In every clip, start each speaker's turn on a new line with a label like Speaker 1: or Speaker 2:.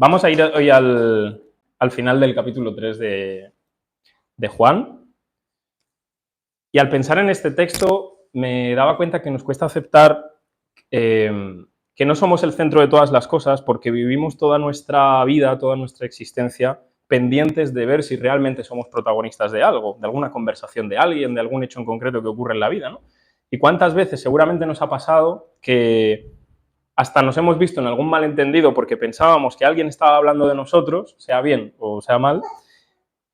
Speaker 1: Vamos a ir hoy al final del capítulo 3 de Juan. Y al pensar en este texto me daba cuenta que nos cuesta aceptar que no somos el centro de todas las cosas porque vivimos toda nuestra vida, toda nuestra existencia pendientes de ver si realmente somos protagonistas de algo, de alguna conversación de alguien, de algún hecho en concreto que ocurre en la vida, ¿no? Y cuántas veces seguramente nos ha pasado que hasta nos hemos visto en algún malentendido porque pensábamos que alguien estaba hablando de nosotros, sea bien o sea mal,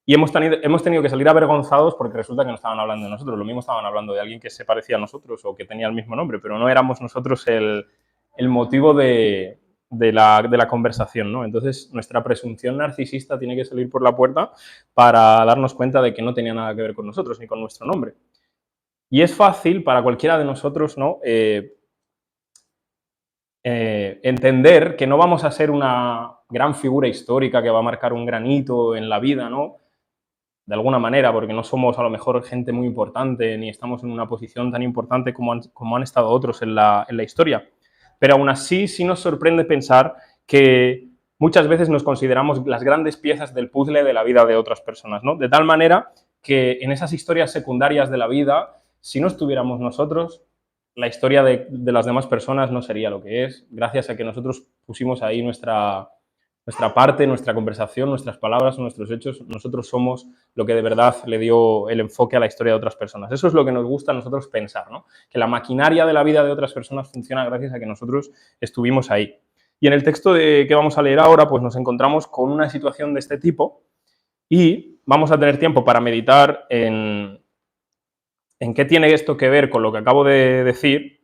Speaker 1: y hemos tenido que salir avergonzados porque resulta que no estaban hablando de nosotros. Lo mismo estaban hablando de alguien que se parecía a nosotros o que tenía el mismo nombre, pero no éramos nosotros el motivo de la conversación, ¿no? Entonces, nuestra presunción narcisista tiene que salir por la puerta para darnos cuenta de que no tenía nada que ver con nosotros ni con nuestro nombre. Y es fácil para cualquiera de nosotros, ¿no? Entender que no vamos a ser una gran figura histórica que va a marcar un gran hito en la vida, ¿no? De alguna manera, porque no somos a lo mejor gente muy importante, ni estamos en una posición tan importante como han estado otros en la historia. Pero aún así, sí nos sorprende pensar que muchas veces nos consideramos las grandes piezas del puzzle de la vida de otras personas, ¿no? De tal manera que en esas historias secundarias de la vida, si no estuviéramos nosotros, la historia de las demás personas no sería lo que es, gracias a que nosotros pusimos ahí nuestra parte, nuestra conversación, nuestras palabras, nuestros hechos. Nosotros somos lo que de verdad le dio el enfoque a la historia de otras personas. Eso es lo que nos gusta a nosotros pensar, ¿no? Que la maquinaria de la vida de otras personas funciona gracias a que nosotros estuvimos ahí. Y en el texto que vamos a leer ahora, pues nos encontramos con una situación de este tipo y vamos a tener tiempo para meditar en qué tiene esto que ver con lo que acabo de decir.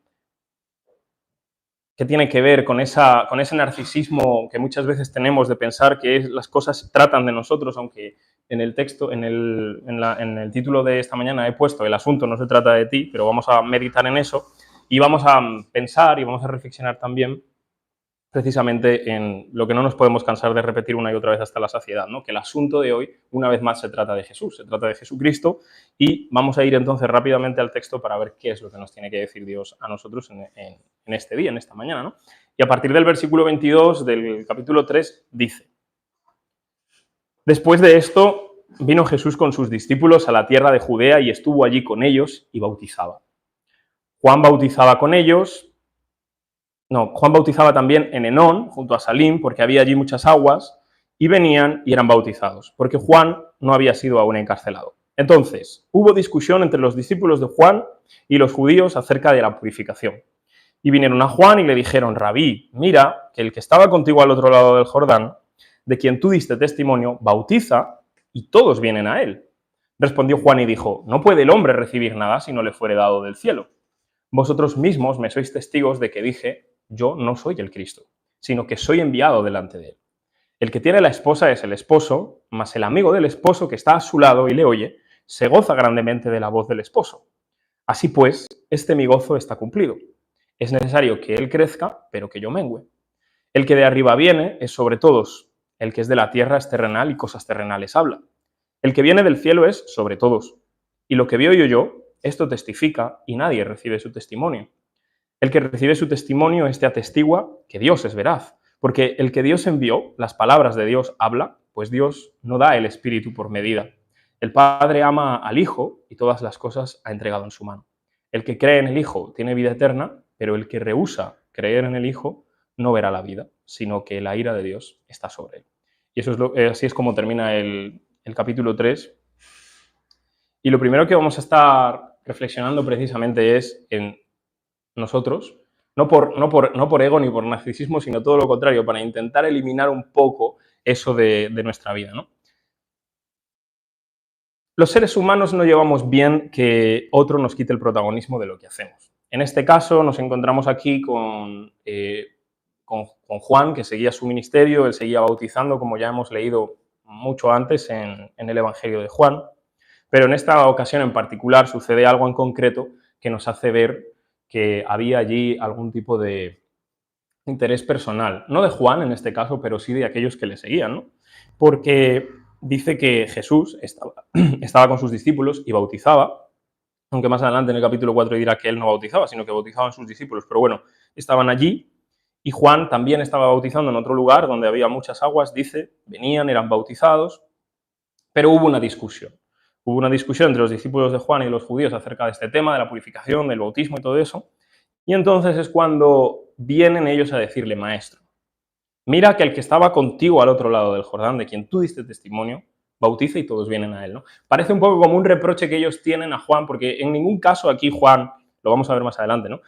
Speaker 1: ¿Qué tiene que ver con ese narcisismo que muchas veces tenemos de pensar que las cosas tratan de nosotros, aunque en el texto, en el título de esta mañana he puesto el asunto no se trata de ti, pero vamos a meditar en eso y vamos a pensar y vamos a reflexionar también precisamente en lo que no nos podemos cansar de repetir una y otra vez hasta la saciedad, ¿no? Que el asunto de hoy, una vez más, se trata de Jesús, se trata de Jesucristo, y vamos a ir entonces rápidamente al texto para ver qué es lo que nos tiene que decir Dios a nosotros en este día, en esta mañana, ¿no? Y a partir del versículo 22 del capítulo 3 dice: Después de esto, vino Jesús con sus discípulos a la tierra de Judea y estuvo allí con ellos y bautizaba. Juan bautizaba también en Enón, junto a Salim, porque había allí muchas aguas, y venían y eran bautizados, porque Juan no había sido aún encarcelado. Entonces, hubo discusión entre los discípulos de Juan y los judíos acerca de la purificación. Y vinieron a Juan y le dijeron: Rabí, mira que el que estaba contigo al otro lado del Jordán, de quien tú diste testimonio, bautiza, y todos vienen a él. Respondió Juan y dijo: No puede el hombre recibir nada si no le fuere dado del cielo. Vosotros mismos me sois testigos de que dije: yo no soy el Cristo, sino que soy enviado delante de él. El que tiene la esposa es el esposo, mas el amigo del esposo que está a su lado y le oye, se goza grandemente de la voz del esposo. Así pues, mi gozo está cumplido. Es necesario que él crezca, pero que yo mengüe. El que de arriba viene es sobre todos. El que es de la tierra es terrenal y cosas terrenales habla. El que viene del cielo es sobre todos. Y lo que veo yo, esto testifica, y nadie recibe su testimonio. El que recibe su testimonio, atestigua que Dios es veraz, porque el que Dios envió, las palabras de Dios habla, pues Dios no da el Espíritu por medida. El Padre ama al Hijo y todas las cosas ha entregado en su mano. El que cree en el Hijo tiene vida eterna, pero el que rehúsa creer en el Hijo no verá la vida, sino que la ira de Dios está sobre él. Y así es como termina el capítulo 3. Y lo primero que vamos a estar reflexionando precisamente es en nosotros, no por ego ni por narcisismo, sino todo lo contrario, para intentar eliminar un poco eso de nuestra vida, ¿no? Los seres humanos no llevamos bien que otro nos quite el protagonismo de lo que hacemos. En este caso nos encontramos aquí con Juan, que seguía su ministerio, él seguía bautizando, como ya hemos leído mucho antes en el Evangelio de Juan, pero en esta ocasión en particular sucede algo en concreto que nos hace ver que había allí algún tipo de interés personal, no de Juan en este caso, pero sí de aquellos que le seguían, ¿no? Porque dice que Jesús estaba con sus discípulos y bautizaba, aunque más adelante en el capítulo 4 dirá que él no bautizaba, sino que bautizaban sus discípulos, pero bueno, estaban allí Y Juan también estaba bautizando en otro lugar donde había muchas aguas, dice, venían, eran bautizados, pero hubo una discusión. Hubo una discusión entre los discípulos de Juan y los judíos acerca de este tema, de la purificación, del bautismo y todo eso. Y entonces es cuando vienen ellos a decirle, maestro, mira que el que estaba contigo al otro lado del Jordán, de quien tú diste testimonio, bautiza y todos vienen a él, ¿no? Parece un poco como un reproche que ellos tienen a Juan, porque en ningún caso aquí Juan, lo vamos a ver más adelante, ¿no?,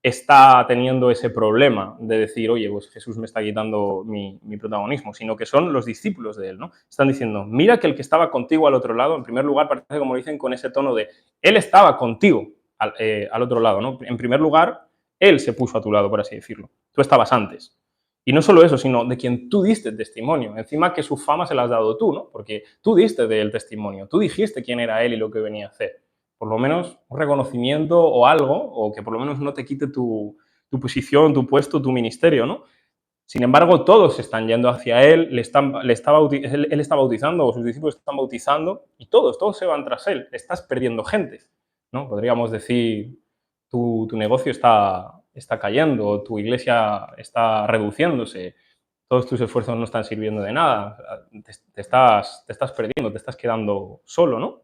Speaker 1: está teniendo ese problema de decir, oye, pues Jesús me está quitando mi protagonismo, sino que son los discípulos de él, ¿no? Están diciendo, mira que el que estaba contigo al otro lado, en primer lugar, parece como dicen con ese tono de, él estaba contigo al otro lado, ¿no? En primer lugar, él se puso a tu lado, por así decirlo. Tú estabas antes. Y no solo eso, sino de quien tú diste testimonio. Encima que su fama se la has dado tú, ¿no? Porque tú diste del testimonio, tú dijiste quién era él y lo que venía a hacer. Por lo menos un reconocimiento o algo, o que por lo menos no te quite tu posición, tu puesto, tu ministerio, ¿no? Sin embargo, todos están yendo hacia él, él está bautizando, o sus discípulos están bautizando, y todos se van tras él. Estás perdiendo gente, ¿no? Podríamos decir, tu negocio está cayendo, tu iglesia está reduciéndose, todos tus esfuerzos no están sirviendo de nada, te estás perdiendo, te estás quedando solo, ¿no?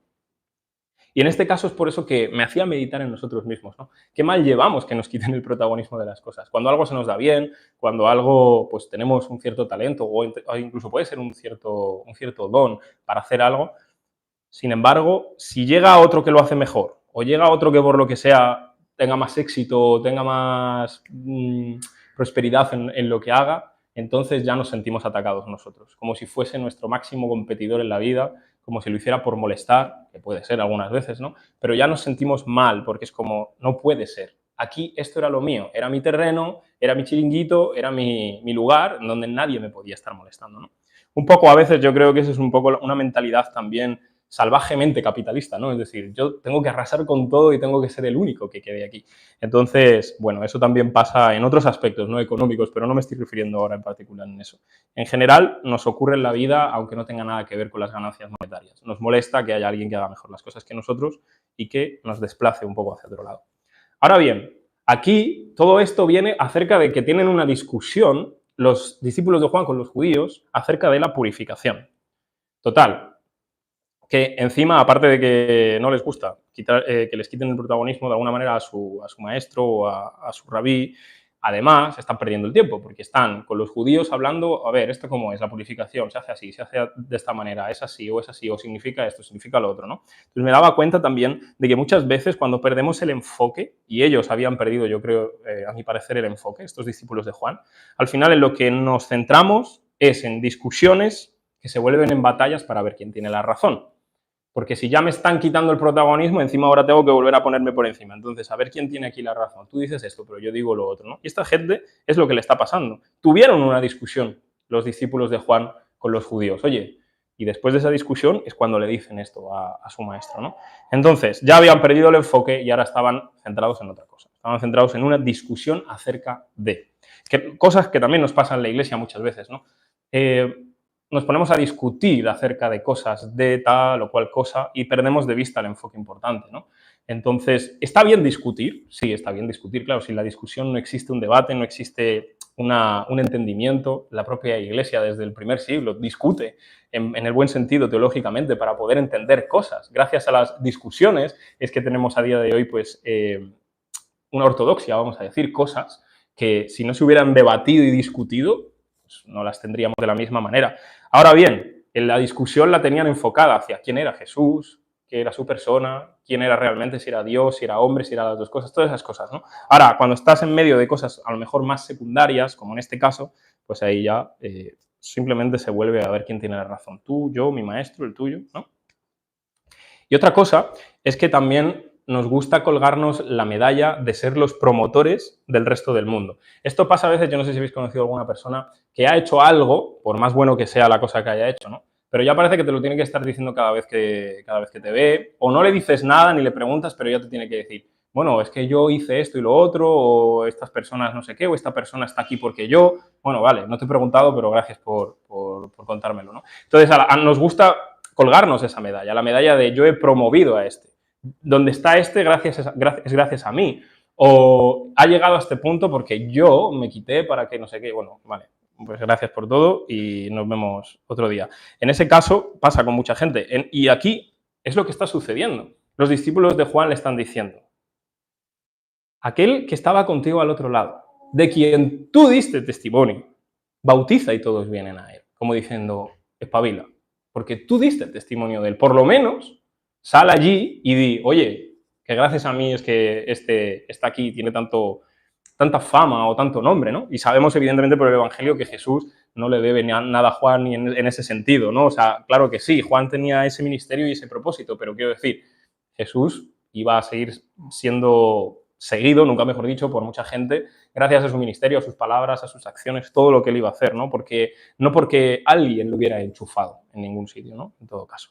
Speaker 1: Y en este caso es por eso que me hacía meditar en nosotros mismos, ¿no? Qué mal llevamos que nos quiten el protagonismo de las cosas. Cuando algo se nos da bien, cuando algo, pues tenemos un cierto talento o incluso puede ser un cierto don para hacer algo, sin embargo, si llega otro que lo hace mejor o llega otro que por lo que sea tenga más éxito, tenga más prosperidad en lo que haga, entonces ya nos sentimos atacados nosotros, como si fuese nuestro máximo competidor en la vida, como si lo hiciera por molestar, que puede ser algunas veces, ¿no? Pero ya nos sentimos mal porque es como, no puede ser. Aquí esto era lo mío, era mi terreno, era mi chiringuito, era mi lugar donde nadie me podía estar molestando, ¿no? Un poco a veces yo creo que eso es un poco una mentalidad también salvajemente capitalista, ¿no? Es decir, yo tengo que arrasar con todo y tengo que ser el único que quede aquí. Entonces, bueno, eso también pasa en otros aspectos, no económicos, pero no me estoy refiriendo ahora en particular en eso. En general, nos ocurre en la vida, aunque no tenga nada que ver con las ganancias monetarias. Nos molesta que haya alguien que haga mejor las cosas que nosotros y que nos desplace un poco hacia otro lado. Ahora bien, aquí todo esto viene acerca de que tienen una discusión los discípulos de Juan con los judíos acerca de la purificación. Total, que encima, aparte de que no les gusta que les quiten el protagonismo de alguna manera a su maestro o a su rabí, además están perdiendo el tiempo porque están con los judíos hablando, a ver, ¿esto cómo es? La purificación se hace así, se hace de esta manera, es así, o significa esto, significa lo otro, ¿no? Entonces me daba cuenta también de que muchas veces cuando perdemos el enfoque, y ellos habían perdido, yo creo, a mi parecer, el enfoque, estos discípulos de Juan, al final en lo que nos centramos es en discusiones que se vuelven en batallas para ver quién tiene la razón. Porque si ya me están quitando el protagonismo, encima ahora tengo que volver a ponerme por encima. Entonces, a ver quién tiene aquí la razón. Tú dices esto, pero yo digo lo otro, ¿no? Y esta gente es lo que le está pasando. Tuvieron una discusión los discípulos de Juan con los judíos. Oye, y después de esa discusión es cuando le dicen esto a su maestro, ¿no? Entonces, ya habían perdido el enfoque y ahora estaban centrados en otra cosa. Estaban centrados en una discusión acerca de cosas que también nos pasan en la iglesia muchas veces, ¿no? Nos ponemos a discutir acerca de cosas de tal o cual cosa y perdemos de vista el enfoque importante, ¿no? Entonces, ¿está bien discutir? Sí, está bien discutir, claro, si en la discusión no existe un debate, no existe un entendimiento, la propia Iglesia desde el primer siglo discute en el buen sentido teológicamente para poder entender cosas. Gracias a las discusiones es que tenemos a día de hoy pues una ortodoxia, vamos a decir, cosas que si no se hubieran debatido y discutido, pues no las tendríamos de la misma manera. Ahora bien, en la discusión la tenían enfocada hacia quién era Jesús, qué era su persona, quién era realmente, si era Dios, si era hombre, si eran las dos cosas, todas esas cosas, ¿no? Ahora, cuando estás en medio de cosas a lo mejor más secundarias, como en este caso, pues ahí ya simplemente se vuelve a ver quién tiene la razón. Tú, yo, mi maestro, el tuyo, ¿no? Y otra cosa es que también nos gusta colgarnos la medalla de ser los promotores del resto del mundo. Esto pasa a veces, yo no sé si habéis conocido a alguna persona que ha hecho algo, por más bueno que sea la cosa que haya hecho, ¿no? Pero ya parece que te lo tiene que estar diciendo cada vez que te ve, o no le dices nada ni le preguntas, pero ya te tiene que decir, bueno, es que yo hice esto y lo otro, o estas personas no sé qué, o esta persona está aquí porque yo, bueno, vale, no te he preguntado, pero gracias por contármelo, ¿no? Entonces, nos gusta colgarnos esa medalla, la medalla de yo he promovido a este. Donde está este es gracias a mí. o ha llegado a este punto porque yo me quité para que no sé qué. Bueno, vale, pues gracias por todo y nos vemos otro día. En ese caso pasa con mucha gente. Y aquí es lo que está sucediendo. Los discípulos de Juan le están diciendo, aquel que estaba contigo al otro lado, de quien tú diste testimonio, bautiza y todos vienen a él. Como diciendo, espabila, porque tú diste testimonio de él. Por lo menos, sal allí y di, oye, que gracias a mí es que este está aquí, tiene tanta fama o tanto nombre, ¿no? Y sabemos, evidentemente, por el Evangelio que Jesús no le debe nada a Juan ni en ese sentido, ¿no? O sea, claro que sí, Juan tenía ese ministerio y ese propósito, pero quiero decir, Jesús iba a seguir siendo seguido, nunca mejor dicho, por mucha gente, gracias a su ministerio, a sus palabras, a sus acciones, todo lo que él iba a hacer, ¿no? No porque alguien lo hubiera enchufado en ningún sitio, ¿no? En todo caso.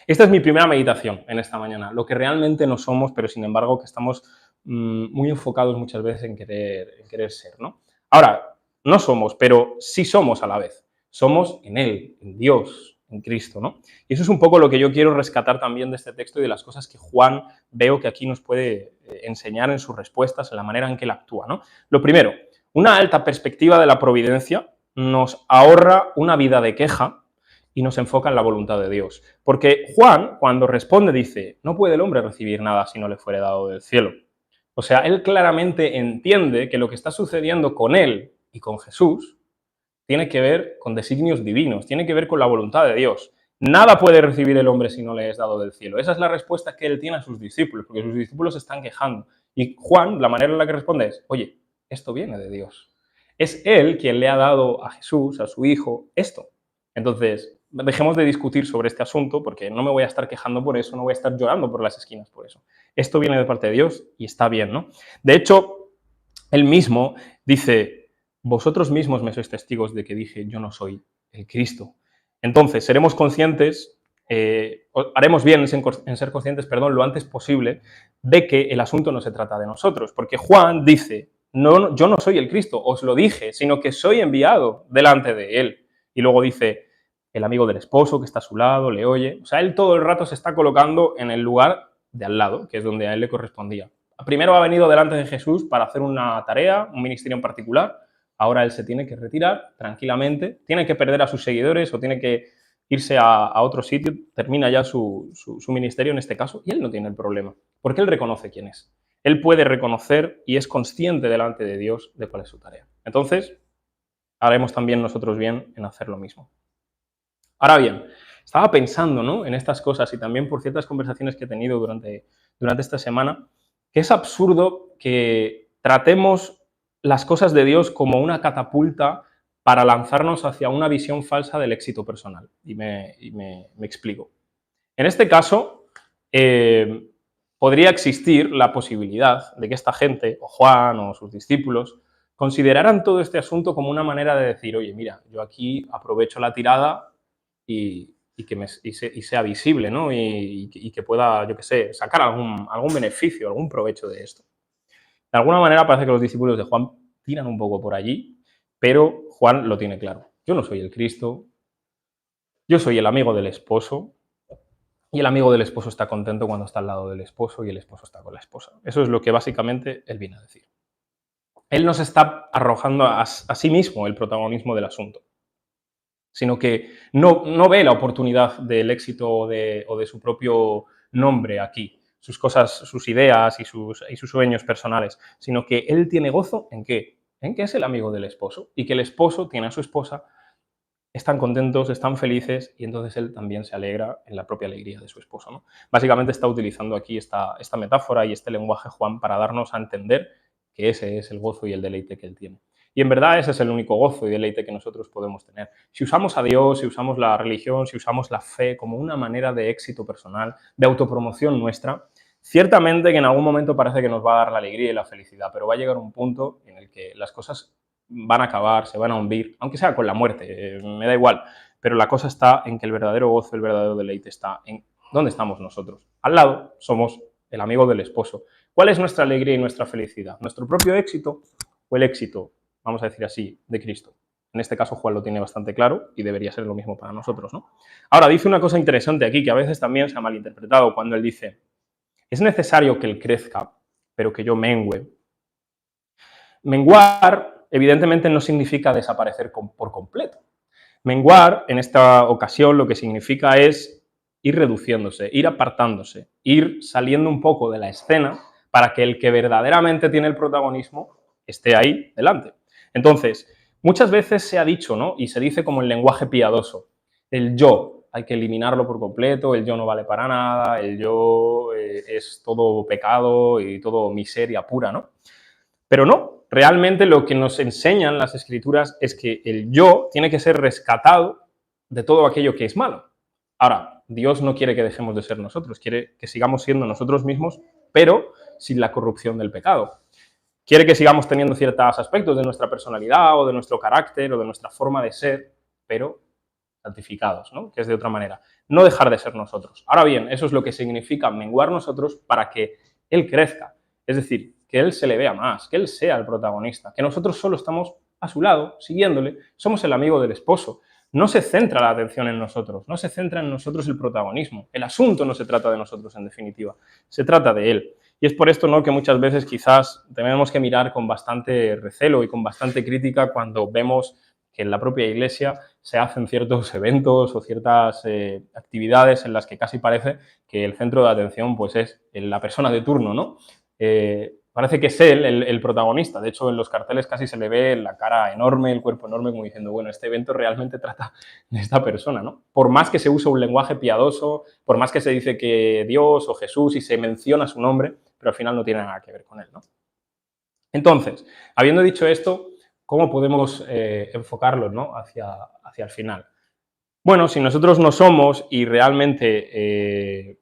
Speaker 1: Esta es mi primera meditación en esta mañana, lo que realmente no somos, pero sin embargo que estamos muy enfocados muchas veces en querer ser, ¿no? Ahora, no somos, pero sí somos a la vez. Somos en Él, en Dios, en Cristo, ¿no? Y eso es un poco lo que yo quiero rescatar también de este texto y de las cosas que Juan veo que aquí nos puede enseñar en sus respuestas, en la manera en que él actúa, ¿no? Lo primero, una alta perspectiva de la providencia nos ahorra una vida de queja y nos enfoca en la voluntad de Dios. Porque Juan, cuando responde, dice, no puede el hombre recibir nada si no le fuere dado del cielo. O sea, él claramente entiende que lo que está sucediendo con él y con Jesús tiene que ver con designios divinos, tiene que ver con la voluntad de Dios. Nada puede recibir el hombre si no le es dado del cielo. Esa es la respuesta que él tiene a sus discípulos, porque sus discípulos se están quejando. Y Juan, la manera en la que responde es, oye, esto viene de Dios. Es él quien le ha dado a Jesús, a su hijo, esto. Entonces, dejemos de discutir sobre este asunto porque no me voy a estar quejando por eso, no voy a estar llorando por las esquinas por eso. Esto viene de parte de Dios y está bien, ¿no? De hecho, él mismo dice, vosotros mismos me sois testigos de que dije, yo no soy el Cristo. Entonces, seremos conscientes, haremos bien en ser conscientes, perdón, lo antes posible, de que el asunto no se trata de nosotros, porque Juan dice, no, yo no soy el Cristo, os lo dije, sino que soy enviado delante de él. Y luego dice, el amigo del esposo que está a su lado, le oye. O sea, él todo el rato se está colocando en el lugar de al lado, que es donde a él le correspondía. Primero ha venido delante de Jesús para hacer una tarea, un ministerio en particular. Ahora él se tiene que retirar tranquilamente, tiene que perder a sus seguidores o tiene que irse a otro sitio, termina ya su ministerio en este caso, y él no tiene el problema, porque él reconoce quién es. Él puede reconocer y es consciente delante de Dios de cuál es su tarea. Entonces, haremos también nosotros bien en hacer lo mismo. Ahora bien, estaba pensando, ¿no?, en estas cosas y también por ciertas conversaciones que he tenido durante esta semana, que es absurdo que tratemos las cosas de Dios como una catapulta para lanzarnos hacia una visión falsa del éxito personal. Y me explico. En este caso, podría existir la posibilidad de que esta gente, o Juan o sus discípulos, consideraran todo este asunto como una manera de decir, oye, mira, yo aquí aprovecho la tirada y sea visible, ¿no? Y que pueda, yo qué sé, sacar algún beneficio, algún provecho de esto. De alguna manera parece que los discípulos de Juan tiran un poco por allí, pero Juan lo tiene claro. Yo no soy el Cristo, yo soy el amigo del esposo, y el amigo del esposo está contento cuando está al lado del esposo y el esposo está con la esposa. Eso es lo que básicamente él viene a decir. Él nos está arrojando a sí mismo el protagonismo del asunto, sino que no ve la oportunidad del éxito o de su propio nombre aquí, sus cosas, sus ideas y sus sueños personales, sino que él tiene gozo ¿en qué? En que es el amigo del esposo y que el esposo tiene a su esposa, están contentos, están felices y entonces él también se alegra en la propia alegría de su esposo, ¿no? Básicamente está utilizando aquí esta metáfora y este lenguaje Juan para darnos a entender que ese es el gozo y el deleite que él tiene. Y en verdad ese es el único gozo y deleite que nosotros podemos tener. Si usamos a Dios, si usamos la religión, si usamos la fe como una manera de éxito personal, de autopromoción nuestra, ciertamente que en algún momento parece que nos va a dar la alegría y la felicidad, pero va a llegar un punto en el que las cosas van a acabar, se van a hundir, aunque sea con la muerte, me da igual. Pero la cosa está en que el verdadero gozo, el verdadero deleite está en dónde estamos nosotros. Al lado somos el amigo del esposo. ¿Cuál es nuestra alegría y nuestra felicidad? ¿Nuestro propio éxito o el éxito, vamos a decir así, de Cristo? En este caso Juan lo tiene bastante claro y debería ser lo mismo para nosotros, ¿no? Ahora, dice una cosa interesante aquí que a veces también se ha malinterpretado cuando él dice, es necesario que él crezca, pero que yo mengüe. Menguar, evidentemente, no significa desaparecer por completo. Menguar, en esta ocasión, lo que significa es ir reduciéndose, ir apartándose, ir saliendo un poco de la escena para que el que verdaderamente tiene el protagonismo esté ahí delante. Entonces, muchas veces se ha dicho, ¿no? Y se dice como el lenguaje piadoso, el yo hay que eliminarlo por completo, el yo no vale para nada, el yo es todo pecado y todo miseria pura, ¿no? Pero no, realmente lo que nos enseñan las escrituras es que el yo tiene que ser rescatado de todo aquello que es malo. Ahora, Dios no quiere que dejemos de ser nosotros, quiere que sigamos siendo nosotros mismos, pero sin la corrupción del pecado. Quiere que sigamos teniendo ciertos aspectos de nuestra personalidad o de nuestro carácter o de nuestra forma de ser, pero santificados, ¿no? Que es de otra manera. No dejar de ser nosotros. Ahora bien, eso es lo que significa menguar nosotros para que Él crezca. Es decir, que Él se le vea más, que Él sea el protagonista, que nosotros solo estamos a su lado, siguiéndole, somos el amigo del esposo. No se centra la atención en nosotros, no se centra en nosotros el protagonismo. El asunto no se trata de nosotros, en definitiva, se trata de Él. Y es por esto, ¿no?, que muchas veces quizás tenemos que mirar con bastante recelo y con bastante crítica cuando vemos que en la propia Iglesia se hacen ciertos eventos o ciertas actividades en las que casi parece que el centro de atención pues, es la persona de turno, ¿no? Parece que es él el protagonista. De hecho, en los carteles casi se le ve la cara enorme, el cuerpo enorme, como diciendo, bueno, este evento realmente trata de esta persona, ¿no? Por más que se use un lenguaje piadoso, por más que se dice que Dios o Jesús y se menciona su nombre, pero al final no tiene nada que ver con él, ¿no? Entonces, habiendo dicho esto, ¿cómo podemos enfocarlo, ¿no?, hacia el final? Bueno, si nosotros no somos y realmente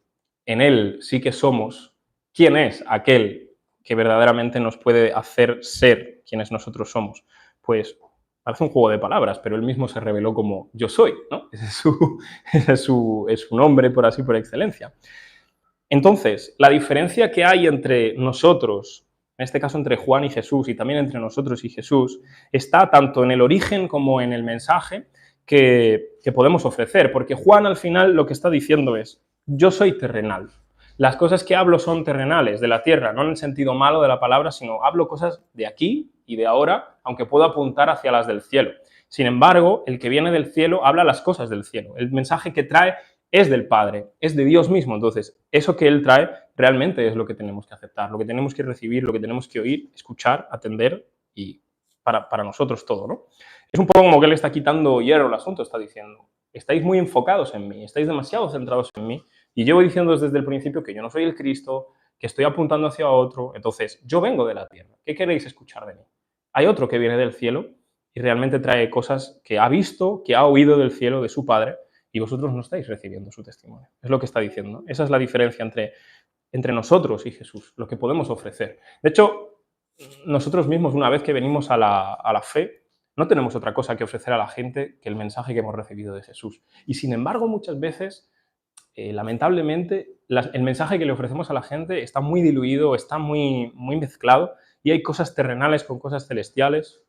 Speaker 1: en Él sí que somos, ¿quién es aquel que verdaderamente nos puede hacer ser quienes nosotros somos? Pues parece un juego de palabras, pero Él mismo se reveló como yo soy, ¿no? Ese es su nombre, por excelencia. Entonces, la diferencia que hay entre nosotros, en este caso entre Juan y Jesús, y también entre nosotros y Jesús, está tanto en el origen como en el mensaje que podemos ofrecer, porque Juan al final lo que está diciendo es, yo soy terrenal, las cosas que hablo son terrenales, de la tierra, no en el sentido malo de la palabra, sino hablo cosas de aquí y de ahora, aunque puedo apuntar hacia las del cielo. Sin embargo, el que viene del cielo habla las cosas del cielo, el mensaje que trae es del Padre, es de Dios mismo. Entonces, eso que Él trae realmente es lo que tenemos que aceptar, lo que tenemos que recibir, lo que tenemos que oír, escuchar, atender y para nosotros todo, ¿no? Es un poco como que Él está quitando hierro al asunto, está diciendo, estáis muy enfocados en mí, estáis demasiado centrados en mí y llevo diciendo desde el principio que yo no soy el Cristo, que estoy apuntando hacia otro, entonces yo vengo de la tierra, ¿qué queréis escuchar de mí? Hay otro que viene del cielo y realmente trae cosas que ha visto, que ha oído del cielo de su Padre y vosotros no estáis recibiendo su testimonio. Es lo que está diciendo. Esa es la diferencia entre nosotros y Jesús, lo que podemos ofrecer. De hecho, nosotros mismos, una vez que venimos a la fe, no tenemos otra cosa que ofrecer a la gente que el mensaje que hemos recibido de Jesús. Y sin embargo, muchas veces, lamentablemente, el mensaje que le ofrecemos a la gente está muy diluido, está muy, muy mezclado y hay cosas terrenales con cosas celestiales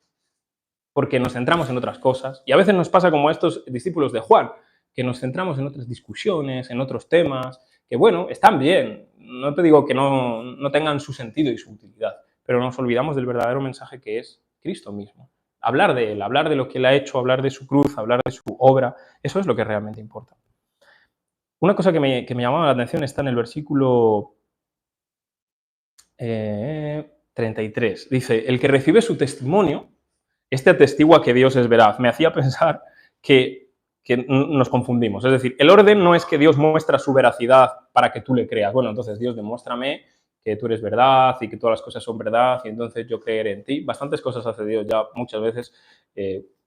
Speaker 1: porque nos centramos en otras cosas. Y a veces nos pasa como a estos discípulos de Juan, que nos centramos en otras discusiones, en otros temas, que bueno, están bien, no te digo que no tengan su sentido y su utilidad, pero nos olvidamos del verdadero mensaje que es Cristo mismo. Hablar de Él, hablar de lo que Él ha hecho, hablar de su cruz, hablar de su obra, eso es lo que realmente importa. Una cosa que me llamaba la atención está en el versículo 33. Dice, el que recibe su testimonio, este atestigua que Dios es veraz. Me hacía pensar que nos confundimos. Es decir, el orden no es que Dios muestra su veracidad para que tú le creas. Bueno, entonces Dios demuéstrame que tú eres verdad y que todas las cosas son verdad y entonces yo creeré en ti. Bastantes cosas hace Dios ya muchas veces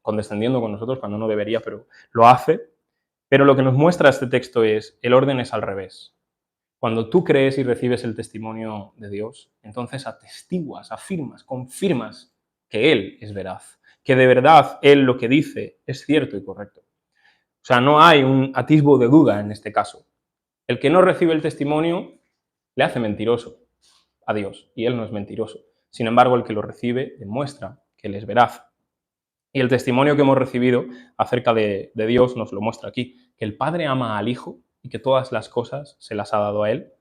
Speaker 1: condescendiendo con nosotros cuando no debería, pero lo hace. Pero lo que nos muestra este texto es, el orden es al revés. Cuando tú crees y recibes el testimonio de Dios, entonces atestiguas, afirmas, confirmas que Él es veraz, que de verdad Él lo que dice es cierto y correcto. O sea, no hay un atisbo de duda en este caso. El que no recibe el testimonio le hace mentiroso a Dios y Él no es mentiroso. Sin embargo, el que lo recibe demuestra que Él es veraz. Y el testimonio que hemos recibido acerca de Dios nos lo muestra aquí, que el Padre ama al Hijo y que todas las cosas se las ha dado a Él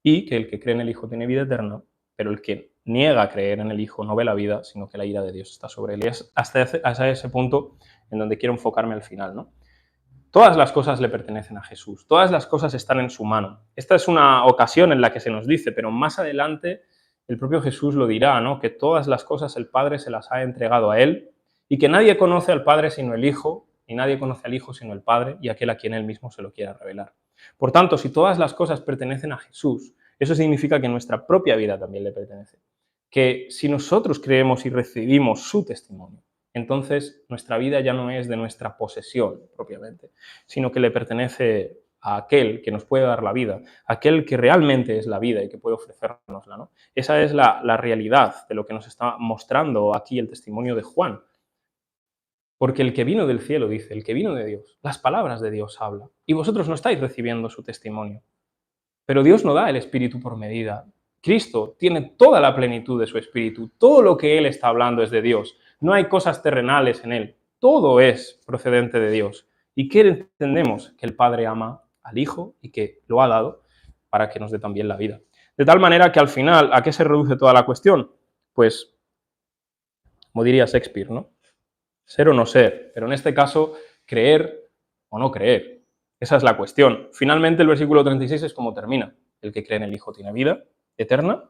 Speaker 1: y que el que cree en el Hijo tiene vida eterna pero el que niega a creer en el Hijo no ve la vida, sino que la ira de Dios está sobre él. Y es hasta ese punto en donde quiero enfocarme al final, ¿no? Todas las cosas le pertenecen a Jesús, todas las cosas están en su mano. Esta es una ocasión en la que se nos dice, pero más adelante el propio Jesús lo dirá, ¿no? Que todas las cosas el Padre se las ha entregado a él y que nadie conoce al Padre sino el Hijo, y nadie conoce al Hijo sino el Padre y aquel a quien él mismo se lo quiera revelar. Por tanto, si todas las cosas pertenecen a Jesús, eso significa que nuestra propia vida también le pertenece. Que si nosotros creemos y recibimos su testimonio, entonces nuestra vida ya no es de nuestra posesión propiamente, sino que le pertenece a aquel que nos puede dar la vida, aquel que realmente es la vida y que puede ofrecérnosla, ¿no? Esa es la realidad de lo que nos está mostrando aquí el testimonio de Juan. Porque el que vino del cielo, dice, el que vino de Dios, las palabras de Dios habla, y vosotros no estáis recibiendo su testimonio. Pero Dios no da el Espíritu por medida. Cristo tiene toda la plenitud de su Espíritu. Todo lo que Él está hablando es de Dios. No hay cosas terrenales en Él. Todo es procedente de Dios. ¿Y qué entendemos? Que el Padre ama al Hijo y que lo ha dado para que nos dé también la vida. De tal manera que al final, ¿a qué se reduce toda la cuestión? Pues, como diría Shakespeare, ¿no? Ser o no ser, pero en este caso, creer o no creer. Esa es la cuestión. Finalmente, el versículo 36 es como termina. El que cree en el Hijo tiene vida eterna,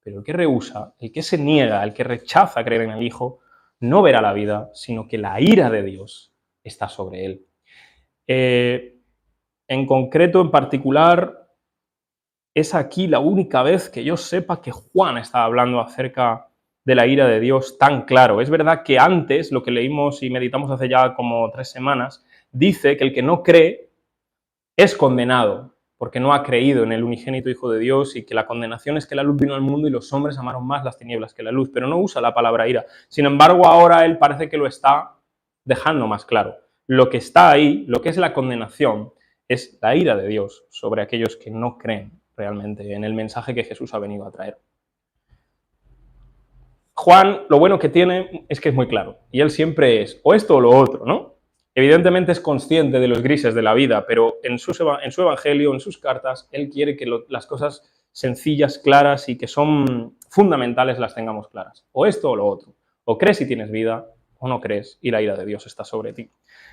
Speaker 1: pero el que rehúsa, el que se niega, el que rechaza creer en el Hijo, no verá la vida, sino que la ira de Dios está sobre él. En concreto, en particular, es aquí la única vez que yo sepa que Juan está hablando acerca de la ira de Dios tan claro. Es verdad que antes, lo que leímos y meditamos hace ya como 3 semanas, dice que el que no cree es condenado, porque no ha creído en el unigénito Hijo de Dios y que la condenación es que la luz vino al mundo y los hombres amaron más las tinieblas que la luz, pero no usa la palabra ira. Sin embargo, ahora él parece que lo está dejando más claro. Lo que está ahí, lo que es la condenación, es la ira de Dios sobre aquellos que no creen realmente en el mensaje que Jesús ha venido a traer. Juan, lo bueno que tiene es que es muy claro, y él siempre es o esto o lo otro, ¿no? Evidentemente es consciente de los grises de la vida, pero en su evangelio, en sus cartas, él quiere que las cosas sencillas, claras y que son fundamentales las tengamos claras. O esto o lo otro. O crees y tienes vida, o no crees y la ira de Dios está sobre ti.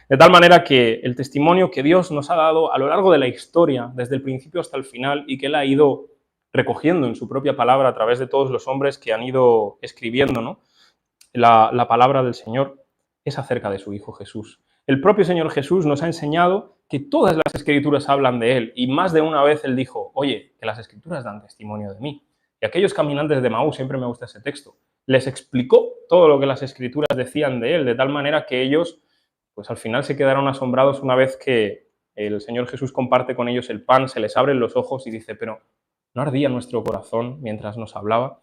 Speaker 1: De tal manera que el testimonio que Dios nos ha dado a lo largo de la historia, desde el principio hasta el final, y que él ha ido recogiendo en su propia palabra a través de todos los hombres que han ido escribiendo, ¿no? la palabra del Señor, es acerca de su Hijo Jesús. El propio Señor Jesús nos ha enseñado que todas las Escrituras hablan de Él, y más de una vez Él dijo, oye, que las Escrituras dan testimonio de mí. Y aquellos caminantes de Maús, siempre me gusta ese texto, les explicó todo lo que las Escrituras decían de Él, de tal manera que ellos, pues al final se quedaron asombrados una vez que el Señor Jesús comparte con ellos el pan, se les abren los ojos y dice, pero ¿no ardía nuestro corazón mientras nos hablaba?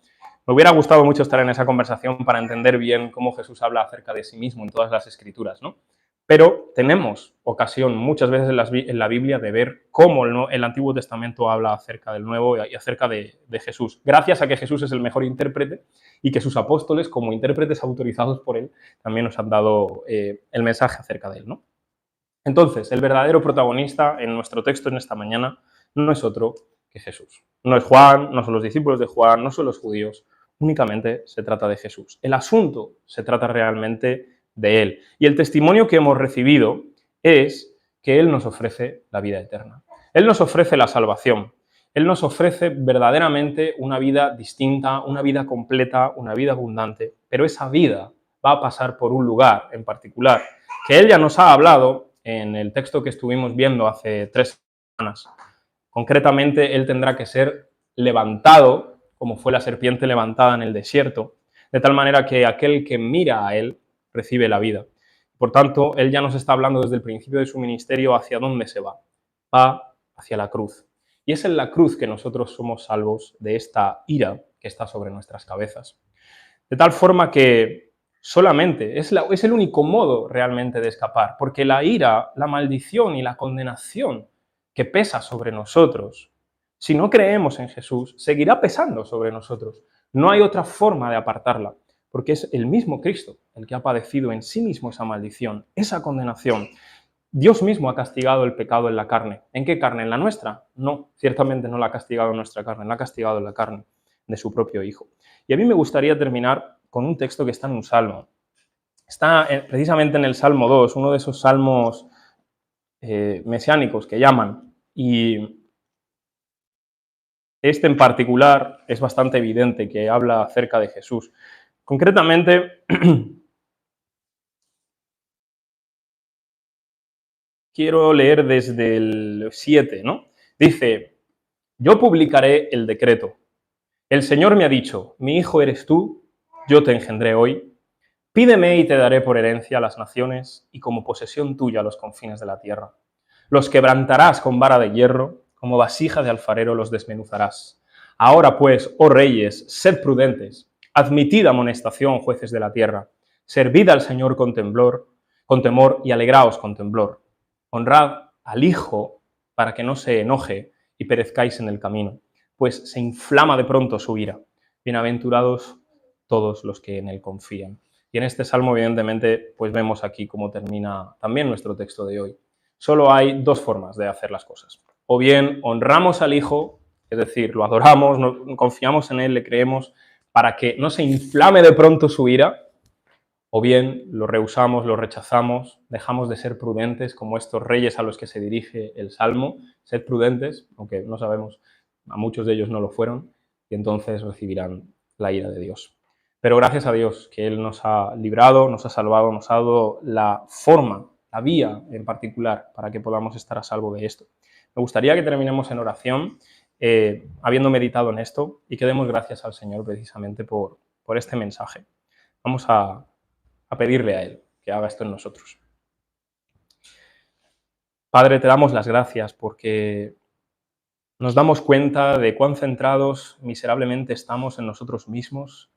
Speaker 1: Me hubiera gustado mucho estar en esa conversación para entender bien cómo Jesús habla acerca de sí mismo en todas las Escrituras, ¿no? Pero tenemos ocasión muchas veces en la Biblia de ver cómo el Antiguo Testamento habla acerca del Nuevo y acerca de Jesús. Gracias a que Jesús es el mejor intérprete y que sus apóstoles, como intérpretes autorizados por él, también nos han dado el mensaje acerca de él, ¿no? Entonces, el verdadero protagonista en nuestro texto en esta mañana no es otro que Jesús. No es Juan, no son los discípulos de Juan, no son los judíos, únicamente se trata de Jesús. El asunto se trata realmente de Él. Y el testimonio que hemos recibido es que Él nos ofrece la vida eterna. Él nos ofrece la salvación. Él nos ofrece verdaderamente una vida distinta, una vida completa, una vida abundante. Pero esa vida va a pasar por un lugar en particular, que Él ya nos ha hablado en el texto que estuvimos viendo hace 3 semanas. Concretamente, Él tendrá que ser levantado, como fue la serpiente levantada en el desierto, de tal manera que aquel que mira a Él recibe la vida. Por tanto, Él ya nos está hablando desde el principio de su ministerio hacia dónde se va. Va hacia la cruz. Y es en la cruz que nosotros somos salvos de esta ira que está sobre nuestras cabezas. De tal forma que solamente es el único modo realmente de escapar, porque la ira, la maldición y la condenación que pesa sobre nosotros, si no creemos en Jesús, seguirá pesando sobre nosotros. No hay otra forma de apartarla, porque es el mismo Cristo el que ha padecido en sí mismo esa maldición, esa condenación. Dios mismo ha castigado el pecado en la carne. ¿En qué carne? ¿En la nuestra? No, ciertamente no la ha castigado en nuestra carne, la ha castigado en la carne. de su propio Hijo. Y a mí me gustaría terminar con un texto que está en un salmo. Está precisamente en el Salmo 2, uno de esos salmos mesiánicos que llaman, y este en particular es bastante evidente que habla acerca de Jesús. Concretamente, quiero leer desde el 7, ¿no? Dice, yo publicaré el decreto. El Señor me ha dicho, mi hijo eres tú, yo te engendré hoy. Pídeme y te daré por herencia a las naciones y como posesión tuya los confines de la tierra. Los quebrantarás con vara de hierro, como vasija de alfarero los desmenuzarás. Ahora pues, oh reyes, sed prudentes, admitid amonestación, jueces de la tierra. Servid al Señor con temor y alegraos con temblor. Honrad al Hijo para que no se enoje y perezcáis en el camino, pues se inflama de pronto su ira. Bienaventurados todos los que en él confían. Y en este salmo, evidentemente, pues vemos aquí cómo termina también nuestro texto de hoy. Solo hay dos formas de hacer las cosas. O bien honramos al Hijo, es decir, lo adoramos, confiamos en Él, le creemos, para que no se inflame de pronto su ira, o bien lo rehusamos, lo rechazamos, dejamos de ser prudentes, como estos reyes a los que se dirige el Salmo, sed prudentes, aunque no sabemos, a muchos de ellos no lo fueron, y entonces recibirán la ira de Dios. Pero gracias a Dios que Él nos ha librado, nos ha salvado, nos ha dado la forma, la vía en particular, para que podamos estar a salvo de esto. Me gustaría que terminemos en oración, habiendo meditado en esto, y que demos gracias al Señor precisamente por este mensaje. Vamos a pedirle a Él que haga esto en nosotros. Padre, te damos las gracias porque nos damos cuenta de cuán centrados miserablemente estamos en nosotros mismos,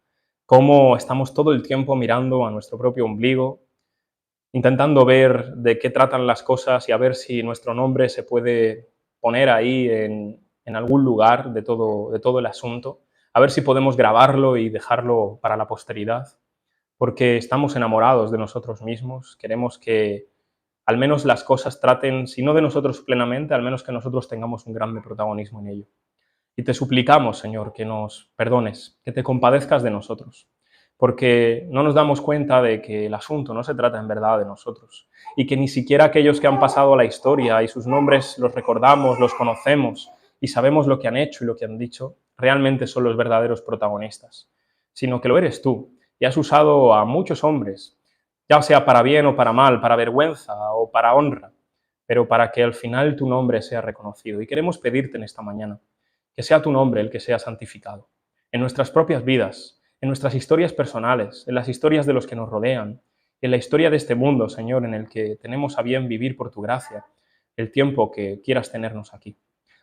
Speaker 1: cómo estamos todo el tiempo mirando a nuestro propio ombligo, intentando ver de qué tratan las cosas y a ver si nuestro nombre se puede poner ahí en algún lugar de todo el asunto, a ver si podemos grabarlo y dejarlo para la posteridad, porque estamos enamorados de nosotros mismos, queremos que al menos las cosas traten, si no de nosotros plenamente, al menos que nosotros tengamos un grande protagonismo en ello. Y te suplicamos, Señor, que nos perdones, que te compadezcas de nosotros, porque no nos damos cuenta de que el asunto no se trata en verdad de nosotros y que ni siquiera aquellos que han pasado a la historia y sus nombres los recordamos, los conocemos y sabemos lo que han hecho y lo que han dicho, realmente son los verdaderos protagonistas, sino que lo eres tú y has usado a muchos hombres, ya sea para bien o para mal, para vergüenza o para honra, pero para que al final tu nombre sea reconocido. Y queremos pedirte en esta mañana que sea tu nombre el que sea santificado, en nuestras propias vidas, en nuestras historias personales, en las historias de los que nos rodean, en la historia de este mundo, Señor, en el que tenemos a bien vivir por tu gracia el tiempo que quieras tenernos aquí.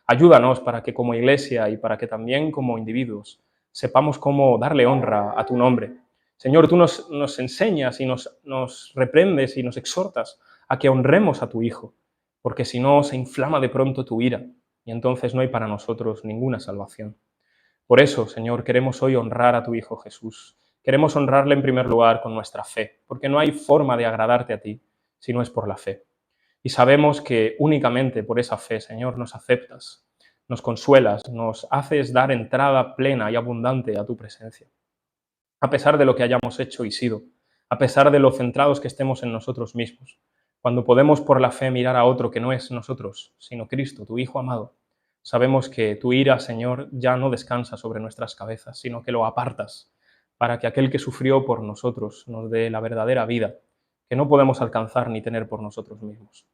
Speaker 1: Ayúdanos para que como iglesia y para que también como individuos sepamos cómo darle honra a tu nombre. Señor, tú nos enseñas y nos reprendes y nos exhortas a que honremos a tu Hijo, porque si no se inflama de pronto tu ira y entonces no hay para nosotros ninguna salvación. Por eso, Señor, queremos hoy honrar a tu Hijo Jesús. Queremos honrarle en primer lugar con nuestra fe, porque no hay forma de agradarte a ti si no es por la fe. Y sabemos que únicamente por esa fe, Señor, nos aceptas, nos consuelas, nos haces dar entrada plena y abundante a tu presencia. A pesar de lo que hayamos hecho y sido, a pesar de lo centrados que estemos en nosotros mismos, cuando podemos por la fe mirar a otro que no es nosotros, sino Cristo, tu Hijo amado, sabemos que tu ira, Señor, ya no descansa sobre nuestras cabezas, sino que lo apartas, para que aquel que sufrió por nosotros nos dé la verdadera vida, que no podemos alcanzar ni tener por nosotros mismos.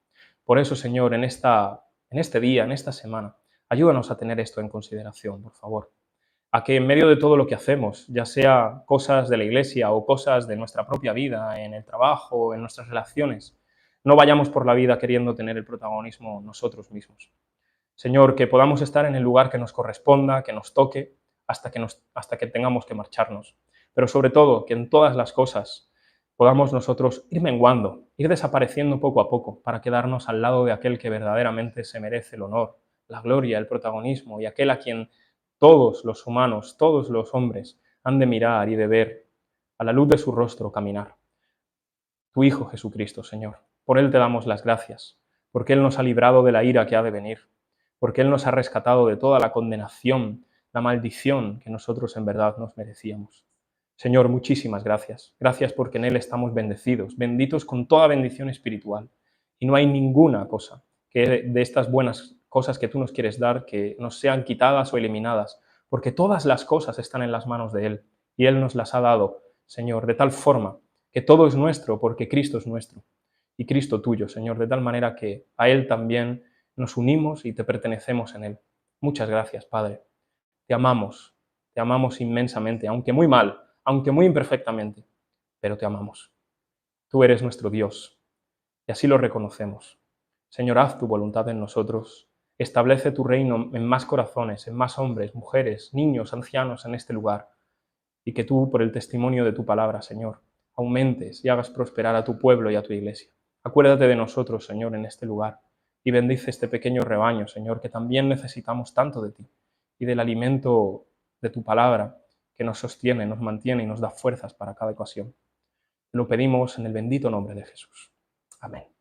Speaker 1: Por eso, Señor, en este día, en esta semana, ayúdanos a tener esto en consideración, por favor. A que en medio de todo lo que hacemos, ya sea cosas de la iglesia o cosas de nuestra propia vida, en el trabajo, en nuestras relaciones, no vayamos por la vida queriendo tener el protagonismo nosotros mismos. Señor, que podamos estar en el lugar que nos corresponda, que nos toque, hasta que tengamos que marcharnos. Pero sobre todo, que en todas las cosas podamos nosotros ir menguando, ir desapareciendo poco a poco, para quedarnos al lado de aquel que verdaderamente se merece el honor, la gloria, el protagonismo, y aquel a quien todos los humanos, todos los hombres han de mirar y de ver a la luz de su rostro caminar. Tu Hijo Jesucristo, Señor. Por Él te damos las gracias, porque Él nos ha librado de la ira que ha de venir, porque Él nos ha rescatado de toda la condenación la maldición que nosotros en verdad nos merecíamos. Señor, muchísimas gracias. Gracias porque en Él estamos bendecidos, benditos con toda bendición espiritual. Y no hay ninguna cosa que de estas buenas cosas que tú nos quieres dar que nos sean quitadas o eliminadas, porque todas las cosas están en las manos de Él y Él nos las ha dado, Señor, de tal forma que todo es nuestro porque Cristo es nuestro y Cristo tuyo, Señor, de tal manera que a Él también nos unimos y te pertenecemos en Él. Muchas gracias, Padre. Te amamos inmensamente, aunque muy mal, aunque muy imperfectamente, pero te amamos. Tú eres nuestro Dios y así lo reconocemos. Señor, haz tu voluntad en nosotros, establece tu reino en más corazones, en más hombres, mujeres, niños, ancianos en este lugar, y que tú, por el testimonio de tu palabra, Señor, aumentes y hagas prosperar a tu pueblo y a tu iglesia. Acuérdate de nosotros, Señor, en este lugar, y bendice este pequeño rebaño, Señor, que también necesitamos tanto de ti y del alimento de tu palabra que nos sostiene, nos mantiene y nos da fuerzas para cada ocasión. Lo pedimos en el bendito nombre de Jesús. Amén.